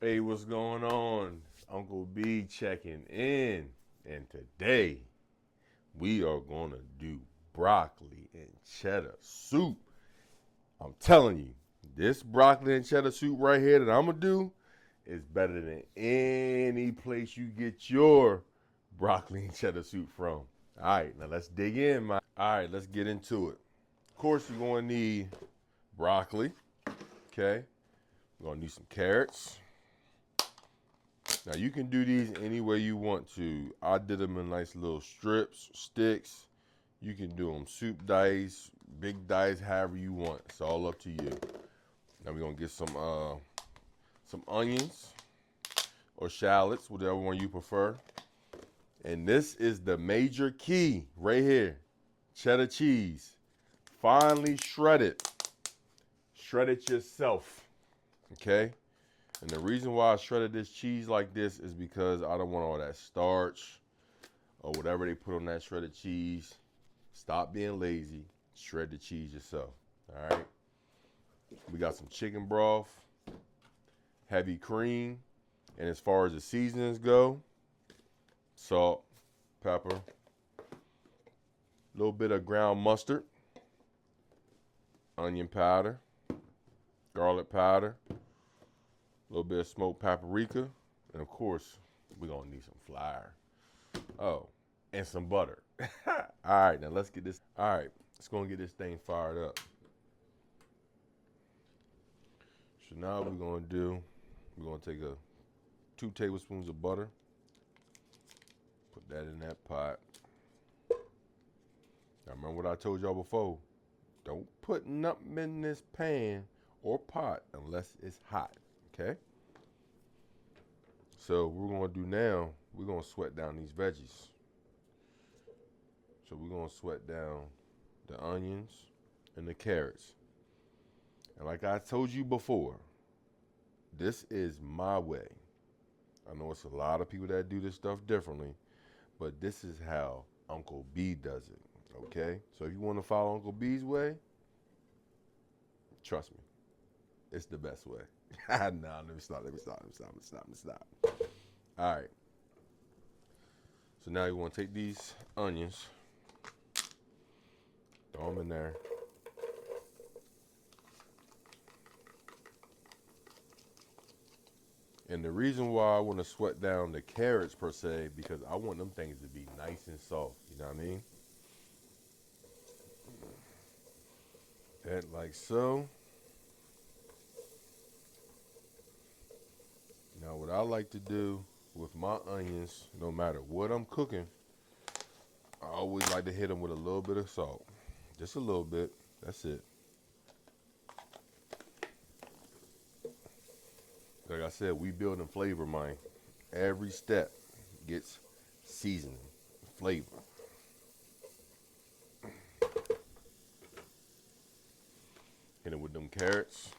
Hey, what's going on? Uncle B checking in. And today we are going to do broccoli and cheddar soup. I'm telling you, this broccoli and cheddar soup right here that I'm going to do is better than any place you get your broccoli and cheddar soup from. All right, now let's dig in, man. All right, let's get into it. Of course, you're going to need broccoli, okay? We're going to need some carrots. Now you can do these any way you want to. I did them in nice little strips, sticks. You can do them soup dice, big dice, however you want. It's all up to you. Now we're gonna get some onions or shallots, whatever one you prefer. And this is the major key right here. Cheddar cheese. Finely shredded. Shred it yourself. Okay? And the reason why I shredded this cheese like this is because I don't want all that starch or whatever they put on that shredded cheese. Stop being lazy. Shred the cheese yourself. All right. We got some chicken broth, heavy cream, and as far as the seasonings go, salt, pepper, a little bit of ground mustard, onion powder, garlic powder, a little bit of smoked paprika, and of course, we're gonna need some flour. Oh, and some butter. All right, now let's get this. All right, let's go and get this thing fired up. So now what we're gonna take 2 tablespoons of butter, put that in that pot. Now remember what I told y'all before. Don't put nothing in this pan or pot unless it's hot, okay? So what we're gonna do now, we're gonna sweat down these veggies. So we're gonna sweat down the onions and the carrots. And like I told you before, this is my way. I know it's a lot of people that do this stuff differently, but this is how Uncle B does it, okay? So if you wanna follow Uncle B's way, trust me, it's the best way. Nah, let me stop. All right. So now you want to take these onions, throw them in there. And the reason why I want to sweat down the carrots per se, because I want them things to be nice and soft. You know what I mean? That like so. Now what I like to do with my onions, no matter what I'm cooking, I always like to hit them with a little bit of salt. Just a little bit. That's it. Like I said, we building flavor, man. Every step gets seasoning, flavor. Hit it with them carrots.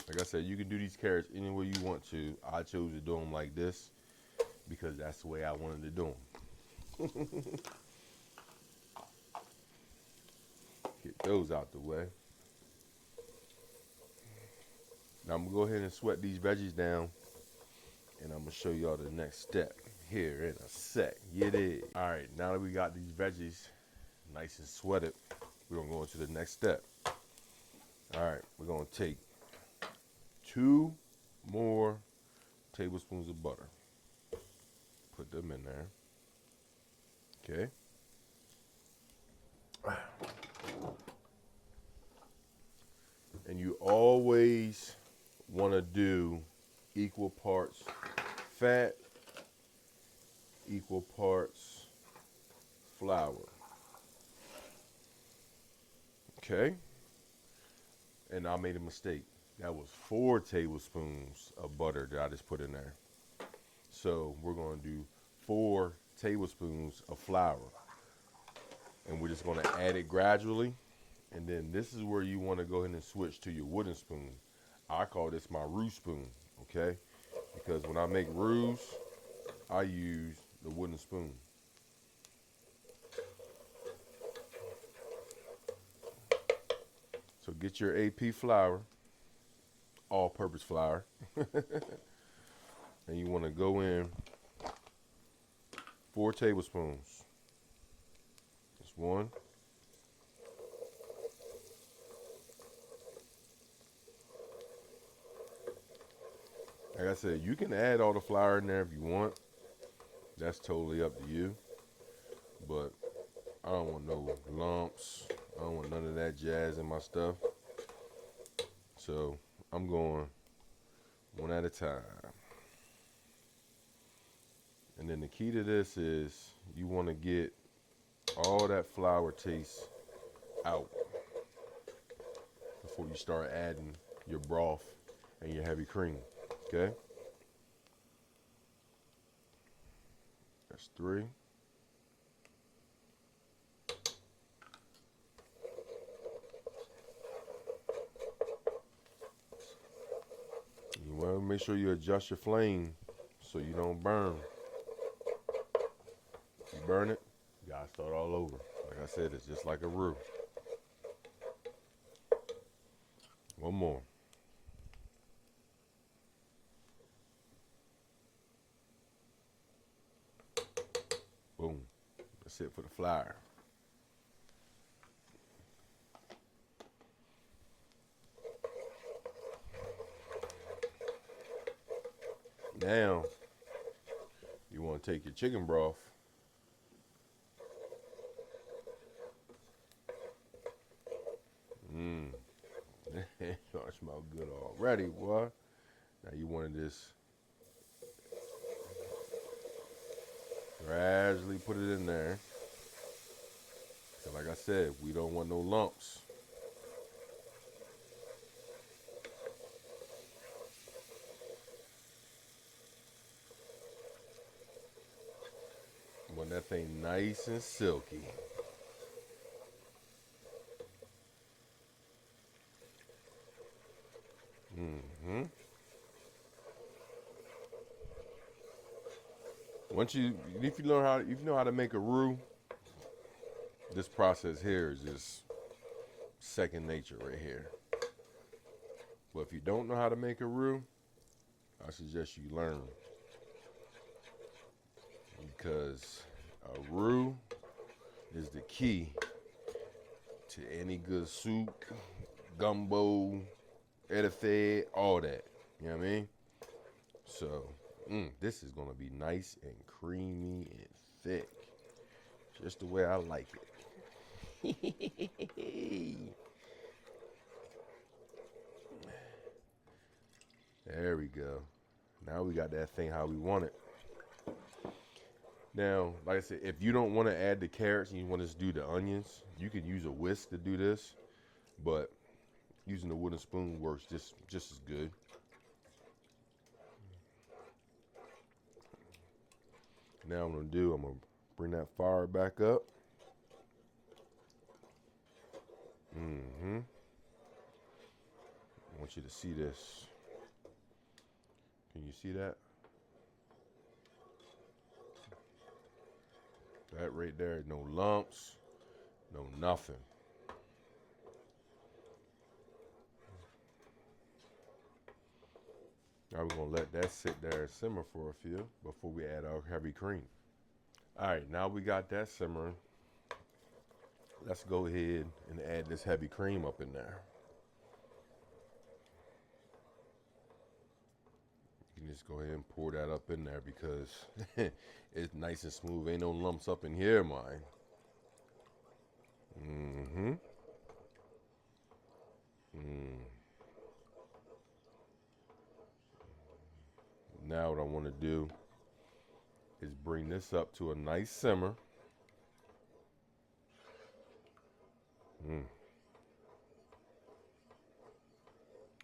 Like I said, you can do these carrots any way you want to. I chose to do them like this because that's the way I wanted to do them. Get those out the way. Now I'm gonna go ahead and sweat these veggies down, and I'm gonna show y'all the next step here in a sec. Get it. All right, now that we got these veggies nice and sweated, we're gonna go into the next step. All right, we're gonna take 2 more tablespoons of butter. Put them in there. Okay. And you always want to do equal parts fat, equal parts flour. Okay? And I made a mistake. That was 4 tablespoons of butter that I just put in there. So we're going to do 4 tablespoons of flour. And we're just going to add it gradually. And then this is where you want to go ahead and switch to your wooden spoon. I call this my roux spoon, okay? Because when I make roux, I use the wooden spoon. So get your AP flour, all-purpose flour. And you want to go in 4 tablespoons. That's 1. Like I said, you can add all the flour in there if you want. That's totally up to you. But I don't want no lumps. I don't want none of that jazz in my stuff. So I'm going 1 at a time. And then the key to this is you want to get all that flour taste out before you start adding your broth and your heavy cream. Okay? That's 3. You want to make sure you adjust your flame so you don't burn. If you burn it, you gotta start all over. Like I said, it's just like a roux. 1 more. Boom. That's it for the flour. Now, you want to take your chicken broth. It smells good already, boy. Now you want to just gradually put it in there. So like I said, we don't want no lumps. We want that thing nice and silky. Once if you know how to make a roux, this process here is just second nature right here. But if you don't know how to make a roux, I suggest you learn, because a roux is the key to any good soup, gumbo, etouffee, all that. You know what I mean? So, this is gonna be nice and creamy and thick, just the way I like it. There we go. Now we got that thing how we want it. Now, like I said, if you don't want to add the carrots and you want to just do the onions, you could use a whisk to do this, but using the wooden spoon works just as good. Now I'm gonna bring that fire back up. I want you to see this. Can you see that? That right there, no lumps, no nothing. Now we're gonna let that sit there and simmer for a few before we add our heavy cream. All right, now we got that simmering. Let's go ahead and add this heavy cream up in there. You can just go ahead and pour that up in there because it's nice and smooth. Ain't no lumps up in here, mine. Now what I want to do is bring this up to a nice simmer. I'm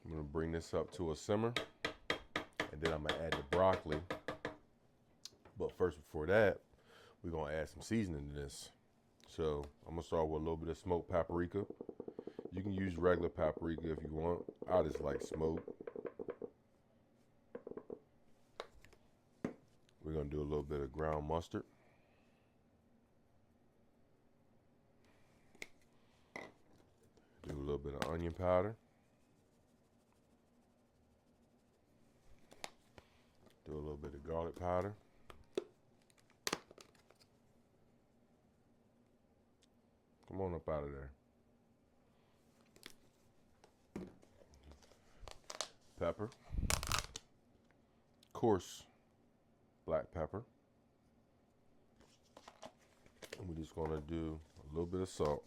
going to bring this up to a simmer, and then I'm going to add the broccoli. But first, before that, we're going to add some seasoning to this. So I'm going to start with a little bit of smoked paprika. You can use regular paprika if you want. I just like smoked. We're going to do a little bit of ground mustard. Do a little bit of onion powder. Do a little bit of garlic powder. Come on up out of there. Pepper. Coarse black pepper. And we're just gonna do a little bit of salt.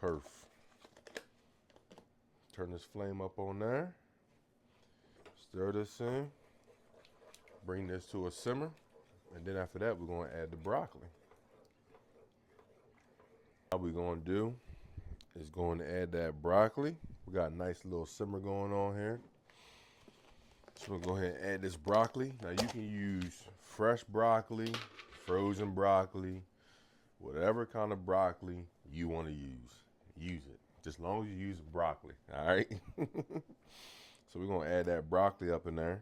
Perf. Turn this flame up on there. Stir this in. Bring this to a simmer. And then after that, we're gonna add the broccoli. What we're gonna do is going to add that broccoli. We got a nice little simmer going on here. So we'll go ahead and add this broccoli. Now you can use fresh broccoli, frozen broccoli, whatever kind of broccoli you want to use. Use it. Just as long as you use broccoli, all right? So we're going to add that broccoli up in there.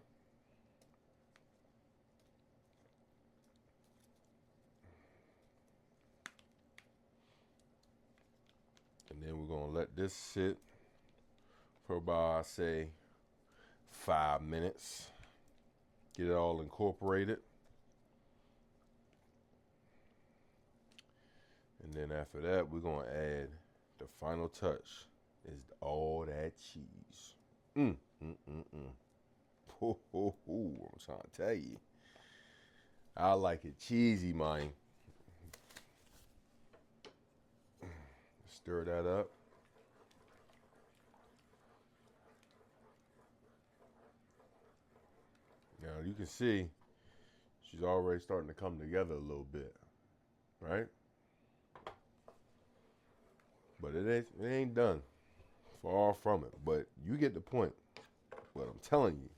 And then we're going to let this sit for about, I say, 5 minutes. Get it all incorporated. And then after that, we're going to add the final touch is all that cheese. Ho, ho, ho. I'm trying to tell you. I like it cheesy, man. Stir that up. Now you can see she's already starting to come together a little bit, right? But it ain't done. Far from it. But you get the point. But I'm telling you,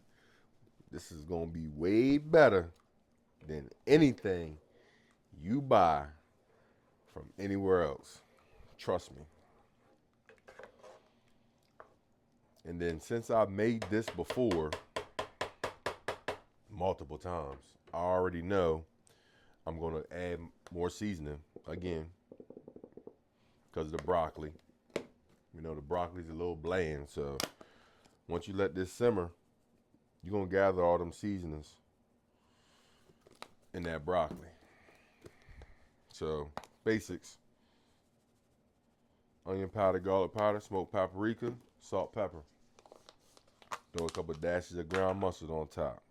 this is gonna be way better than anything you buy from anywhere else. Trust me. And then since I've made this before multiple times, I already know I'm gonna add more seasoning again because of the broccoli. You know, the broccoli's a little bland, so once you let this simmer, you're gonna gather all them seasonings in that broccoli. So basics: onion powder, garlic powder, smoked paprika, salt, pepper. Throw a couple dashes of ground mustard on top.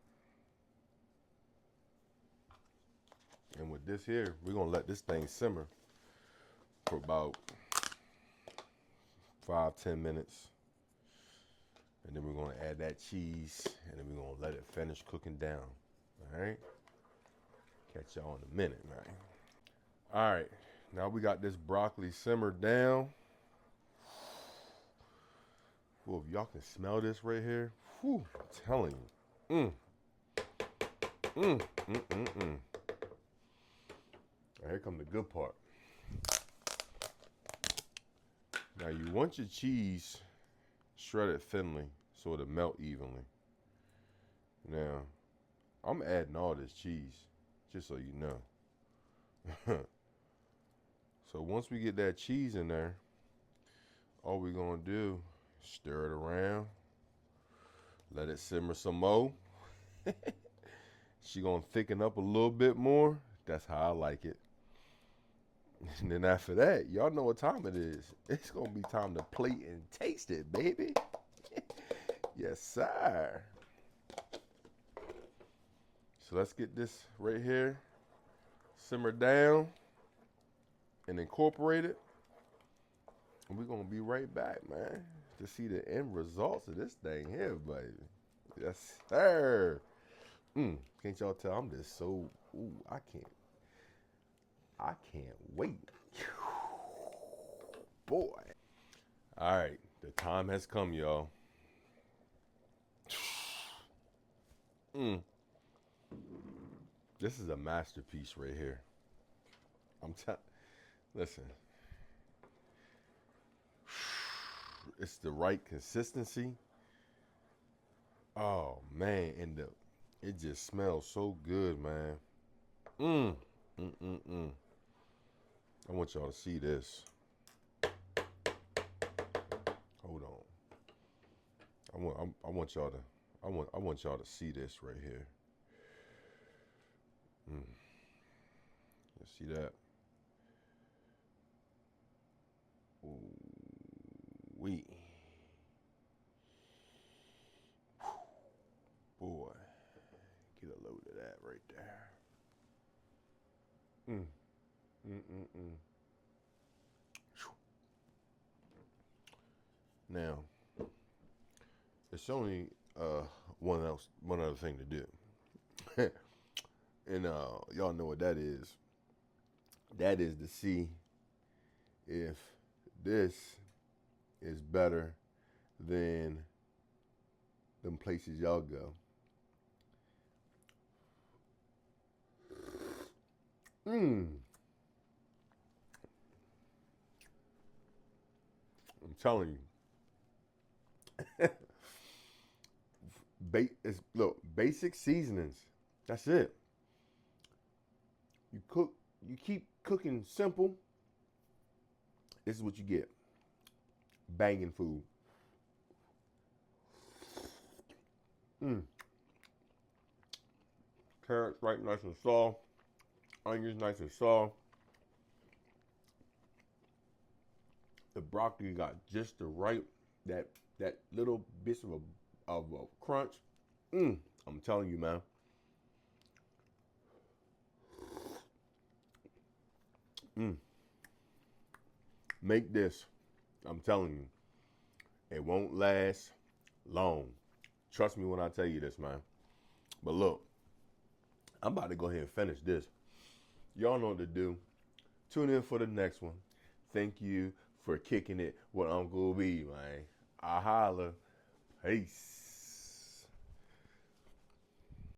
And with this here, we're gonna let this thing simmer for about 5-10 minutes. And then we're gonna add that cheese, and then we're gonna let it finish cooking down. All right? Catch y'all in a minute, man. All right, now we got this broccoli simmered down. Well, if y'all can smell this right here, whew, I'm telling you. Now, here comes the good part. Now you want your cheese shredded thinly so it'll melt evenly. Now, I'm adding all this cheese, just so you know. So once we get that cheese in there, all we're gonna do, stir it around, let it simmer some more. She gonna thicken up a little bit more. That's how I like it. And then after that, y'all know what time it is. It's gonna be time to plate and taste it, baby. Yes, sir. So let's get this right here simmered down and incorporate it. And we're gonna be right back, man, to see the end results of this thing here, baby. Yes, sir. Can't y'all tell I'm just so, I can't wait. Boy. All right, the time has come, y'all. This is a masterpiece right here. Listen. It's the right consistency. Oh man, and it just smells so good, man. I want y'all to see this. Hold on. I want y'all to I want y'all to see this right here. You see that? We boy, get a load of that right there. Mm, mm, mm, mm. Now, it's only one other thing to do, and y'all know what that is. That is to see if this is better than them places y'all go. I'm telling you. Look, basic seasonings. That's it. You cook, you keep cooking simple. This is what you get. Banging food. Carrots right nice and soft. Onions nice and soft. The broccoli got just the right that little bits of a crunch. I'm telling you, man. Make this. I'm telling you, it won't last long. Trust me when I tell you this, man. But look, I'm about to go ahead and finish this. Y'all know what to do. Tune in for the next one. Thank you for kicking it with Uncle B, man. I holla. Peace.